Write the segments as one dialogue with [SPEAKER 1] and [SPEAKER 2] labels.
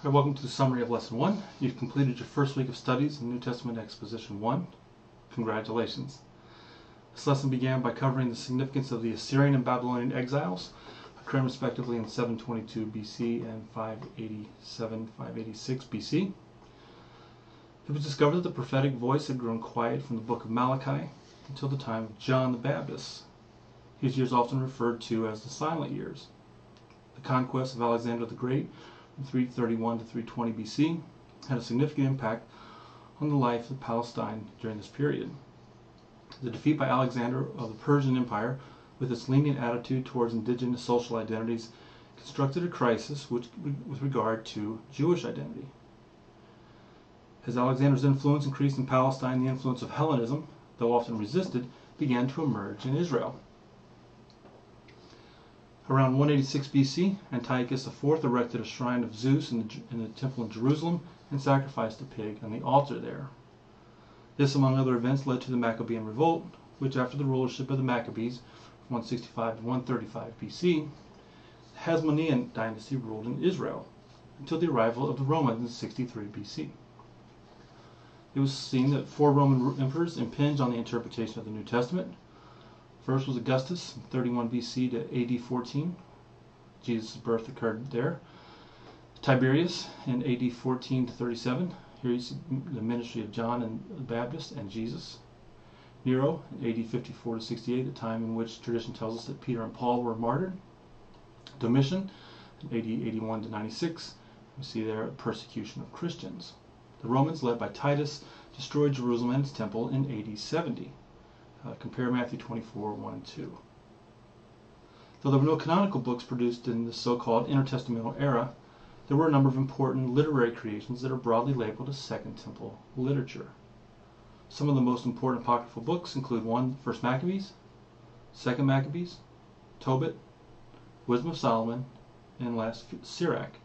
[SPEAKER 1] Hi, welcome to the summary of Lesson 1. You've completed your first week of studies in New Testament Exposition 1. Congratulations. This lesson began by covering the significance of the Assyrian and Babylonian exiles, occurring respectively in 722 BC and 586 BC. It was discovered that the prophetic voice had grown quiet from the book of Malachi until the time of John the Baptist. His years often referred to as the silent years. The conquest of Alexander the Great from 331 to 320 BC had a significant impact on the life of Palestine during this period. The defeat by Alexander of the Persian Empire, with its lenient attitude towards indigenous social identities, constructed a crisis with regard to Jewish identity. As Alexander's influence increased in Palestine, the influence of Hellenism, though often resisted, began to emerge in Israel. Around 186 BC, Antiochus IV erected a shrine of Zeus in the temple in Jerusalem and sacrificed a pig on the altar there. This, among other events, led to the Maccabean Revolt, which, after the rulership of the Maccabees from 165 to 135 BC, the Hasmonean dynasty ruled in Israel until the arrival of the Romans in 63 BC. It was seen that 4 Roman emperors impinged on the interpretation of the New Testament. First was Augustus, 31 BC to AD 14. Jesus' birth occurred there. Tiberius in AD 14 to 37. Here you see the ministry of John and the Baptist and Jesus. Nero in AD 54 to 68, the time in which tradition tells us that Peter and Paul were martyred. Domitian in AD 81 to 96. We see there persecution of Christians. The Romans, led by Titus, destroyed Jerusalem and its temple in AD 70. Compare Matthew 24, 1 and 2. Though there were no canonical books produced in the so-called intertestamental era, there were a number of important literary creations that are broadly labeled as Second Temple literature. Some of the most important apocryphal books include 1. First Maccabees, 2 Maccabees, Tobit, Wisdom of Solomon, and last Sirach.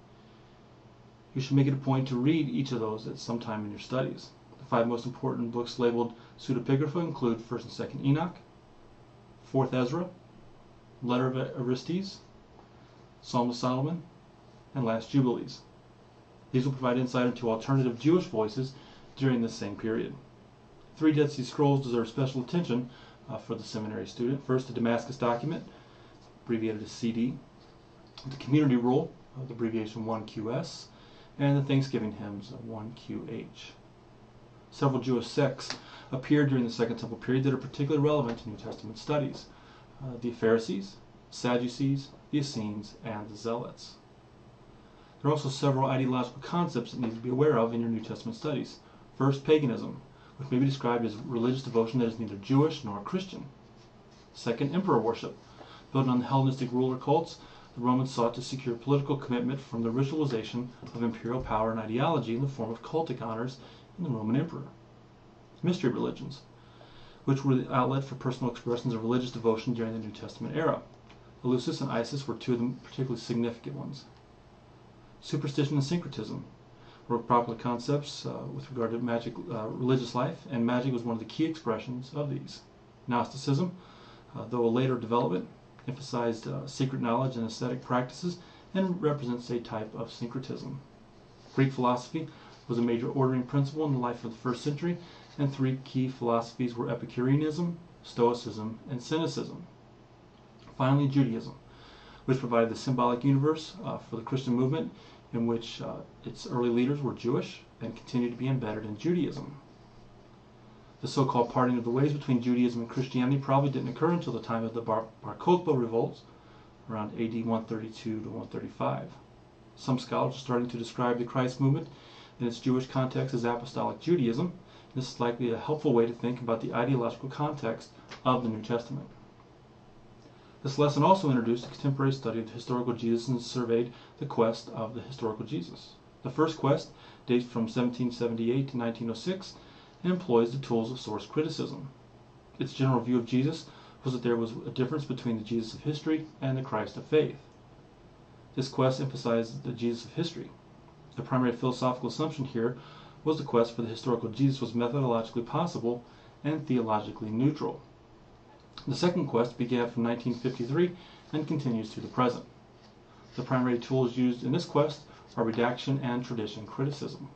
[SPEAKER 1] You should make it a point to read each of those at some time in your studies. The 5 most important books labeled pseudepigrapha include 1st and 2nd Enoch, 4th Ezra, Letter of Aristes, Psalm of Solomon, and Last Jubilees. These will provide insight into alternative Jewish voices during this same period. 3 Dead Sea Scrolls deserve special attention for the seminary student. First, the Damascus document, abbreviated as CD, the Community Rule, the abbreviation 1QS, and the Thanksgiving hymns, 1QH. Several Jewish sects appeared during the Second Temple period that are particularly relevant to New Testament studies. The Pharisees, Sadducees, the Essenes, and the Zealots. There are also several ideological concepts that need to be aware of in your New Testament studies. First, paganism, which may be described as religious devotion that is neither Jewish nor Christian. Second, emperor worship. Building on the Hellenistic ruler cults, the Romans sought to secure political commitment from the ritualization of imperial power and ideology in the form of cultic honors in the Roman emperor. Mystery religions, which were the outlet for personal expressions of religious devotion during the New Testament era. Eleusis and Isis were 2 of the particularly significant ones. Superstition and syncretism were popular concepts with regard to magic, religious life, and magic was one of the key expressions of these. Gnosticism, though a later development, emphasized secret knowledge and ascetic practices and represents a type of syncretism. Greek philosophy was a major ordering principle in the life of the 1st century, and 3 key philosophies were Epicureanism, Stoicism, and Cynicism. Finally, Judaism, which provided the symbolic universe for the Christian movement, in which its early leaders were Jewish and continued to be embedded in Judaism. The so-called parting of the ways between Judaism and Christianity probably didn't occur until the time of the Bar Kokhba revolts, around AD 132 to 135. Some scholars are starting to describe the Christ movement in its Jewish context as apostolic Judaism. This is likely a helpful way to think about the ideological context of the New Testament. This lesson also introduced a contemporary study of the historical Jesus and surveyed the quest of the historical Jesus. The first quest dates from 1778 to 1906 and employs the tools of source criticism. Its general view of Jesus was that there was a difference between the Jesus of history and the Christ of faith. This quest emphasized the Jesus of history. The primary philosophical assumption here was the quest for the historical Jesus was methodologically possible and theologically neutral. The second quest began from 1953 and continues to the present. The primary tools used in this quest are redaction and tradition criticism.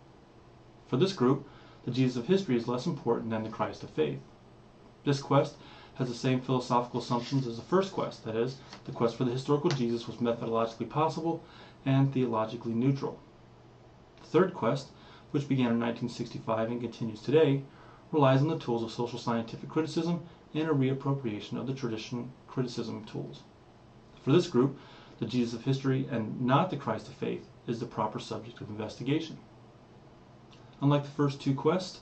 [SPEAKER 1] For this group, the Jesus of history is less important than the Christ of faith. This quest has the same philosophical assumptions as the first quest, that is, the quest for the historical Jesus was methodologically possible and theologically neutral. The third quest, which began in 1965 and continues today, relies on the tools of social scientific criticism and a reappropriation of the tradition criticism tools. For this group, the Jesus of history and not the Christ of faith is the proper subject of investigation. Unlike the first two quests,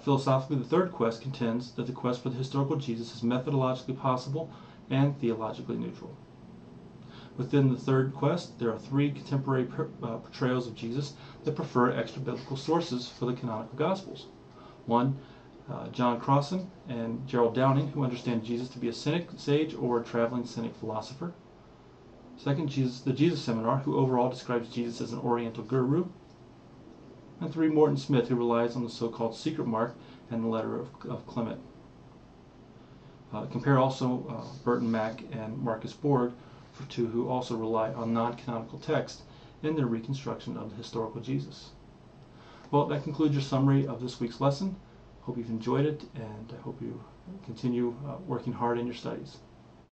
[SPEAKER 1] philosophically the third quest contends that the quest for the historical Jesus is methodologically possible and theologically neutral. Within the third quest, there are three contemporary portrayals of Jesus that prefer extra-biblical sources for the canonical Gospels. One, John Crossan and Gerald Downing, who understand Jesus to be a cynic, sage, or a traveling cynic philosopher. Second, the Jesus Seminar, who overall describes Jesus as an Oriental guru. And three, Morton Smith, who relies on the so-called secret mark and the letter of Clement. Compare also Burton Mack and Marcus Borg, for two who also rely on non-canonical text in their reconstruction of the historical Jesus. Well, that concludes your summary of this week's lesson. Hope you've enjoyed it, and I hope you continue working hard in your studies.